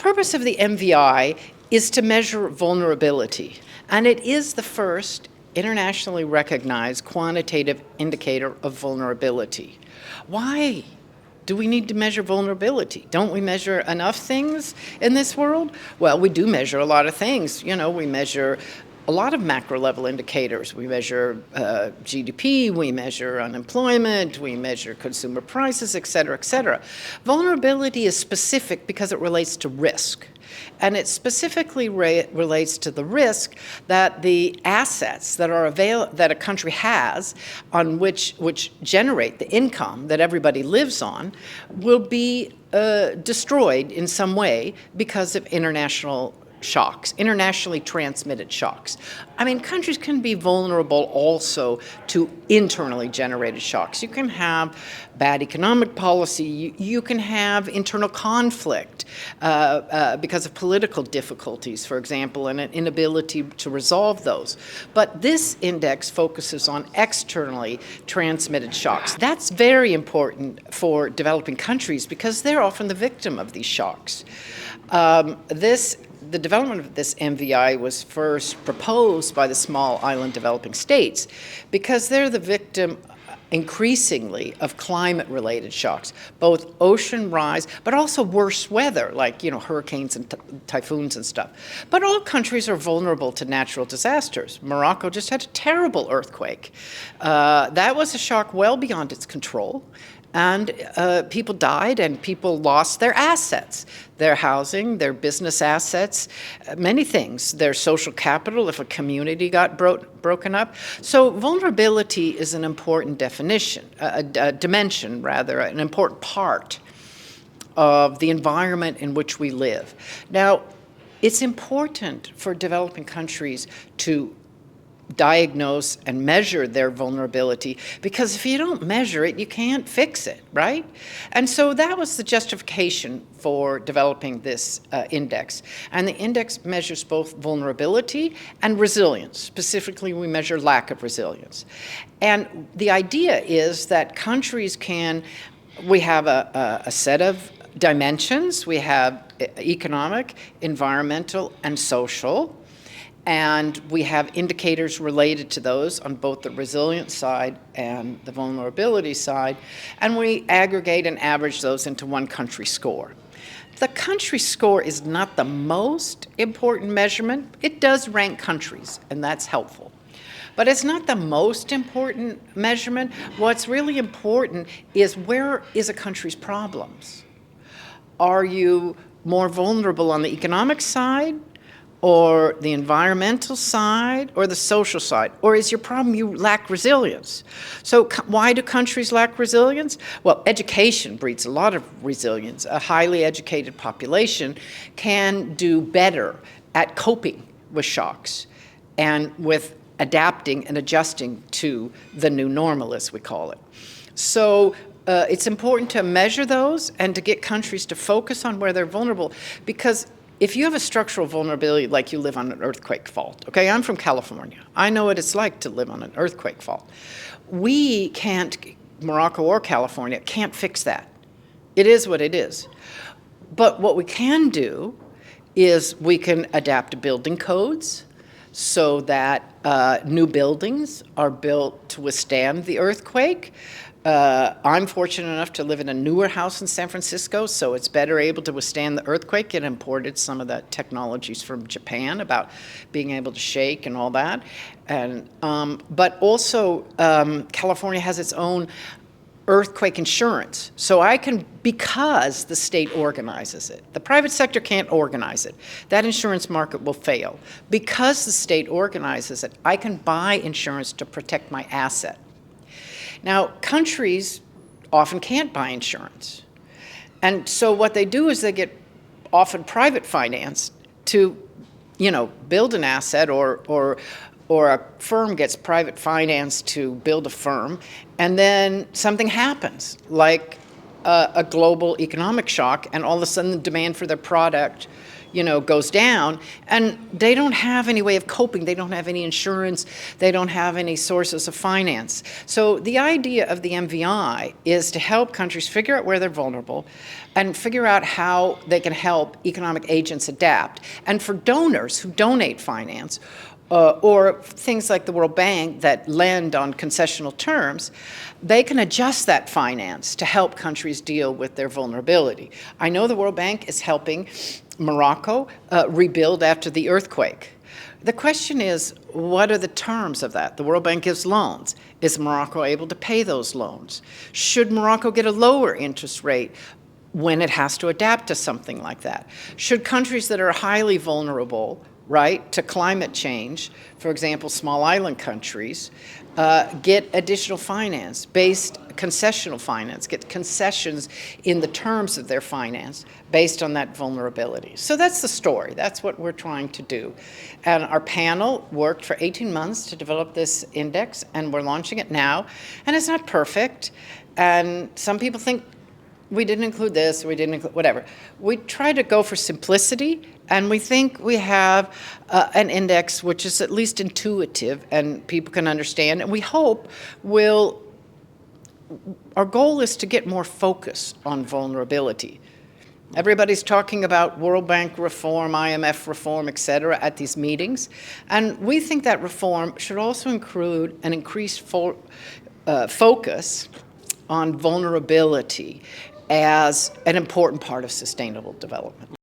purpose of the MVI is to measure vulnerability, and it is the first internationally recognized quantitative indicator of vulnerability. Why do we need to measure vulnerability? Don't we measure enough things in this world? Well, we do measure a lot of things. You know, we measure a lot of macro level indicators. We measure GDP, we measure unemployment, we measure consumer prices, et cetera, et cetera. Vulnerability is specific because it relates to risk. And it specifically relates to the risk that the assets that are that a country has on which generate the income that everybody lives on will be destroyed in some way because of international shocks, internationally transmitted shocks. I mean, countries can be vulnerable also to internally generated shocks. You can have bad economic policy, you can have internal conflict because of political difficulties, for example, and an inability to resolve those. But this index focuses on externally transmitted shocks. That's very important for developing countries because they're often the victim of these shocks. The development of this MVI was first proposed by the small island developing states because they're the victim increasingly of climate-related shocks, both ocean rise, but also worse weather, like, you know, hurricanes and typhoons and stuff. But all countries are vulnerable to natural disasters. Morocco just had a terrible earthquake. That was a shock well beyond its control. And people died and people lost their assets, their housing, their business assets, many things, their social capital if a community got broken up. So vulnerability is an important definition, a dimension rather, an important part of the environment in which we live. Now, it's important for developing countries to diagnose and measure their vulnerability, because if you don't measure it, you can't fix it, right? And so that was the justification for developing this index. And the index measures both vulnerability and resilience. Specifically, we measure lack of resilience. And the idea is that countries we have a set of dimensions. We have economic, environmental, and social. And we have indicators related to those on both the resilience side and the vulnerability side. And we aggregate and average those into one country score. The country score is not the most important measurement. It does rank countries, and that's helpful. But it's not the most important measurement. What's really important is, where is a country's problems? Are you more vulnerable on the economic side, or the environmental side, or the social side? Or is your problem you lack resilience? So why do countries lack resilience? Well, education breeds a lot of resilience. A highly educated population can do better at coping with shocks and with adapting and adjusting to the new normal, as we call it. So it's important to measure those and to get countries to focus on where they're vulnerable, because if you have a structural vulnerability, like you live on an earthquake fault, okay, I'm from California. I know what it's like to live on an earthquake fault. We can't, Morocco or California, can't fix that. It is what it is. But what we can do is we can adapt building codes so that new buildings are built to withstand the earthquake. I'm fortunate enough to live in a newer house in San Francisco, so it's better able to withstand the earthquake. It imported some of the technologies from Japan about being able to shake and all that. And, but also, California has its own earthquake insurance. So I can, because the state organizes it. The private sector can't organize it. That insurance market will fail. Because the state organizes it, I can buy insurance to protect my asset. Now, countries often can't buy insurance. And so what they do is they get often private finance to, you know, build an asset, or a firm gets private finance to build a firm, and then something happens, like a global economic shock, and all of a sudden the demand for their product, goes down, and they don't have any way of coping. They don't have any insurance. They don't have any sources of finance. So the idea of the MVI is to help countries figure out where they're vulnerable and figure out how they can help economic agents adapt. And for donors who donate finance, or things like the World Bank that lend on concessional terms, they can adjust that finance to help countries deal with their vulnerability. I know the World Bank is helping Morocco rebuild after the earthquake. The question is, what are the terms of that? The World Bank gives loans. Is Morocco able to pay those loans? Should Morocco get a lower interest rate when it has to adapt to something like that? Should countries that are highly vulnerable, right, to climate change, for example, small island countries, get additional finance, concessional finance, get concessions in the terms of their finance based on that vulnerability. So that's the story. That's what we're trying to do. And our panel worked for 18 months to develop this index, and we're launching it now. And it's not perfect. And some people think, we didn't include this, we didn't include whatever. We try to go for simplicity, and we think we have an index which is at least intuitive and people can understand. And we hope our goal is to get more focus on vulnerability. Everybody's talking about World Bank reform, IMF reform, et cetera, at these meetings. And we think that reform should also include an increased focus on vulnerability as an important part of sustainable development.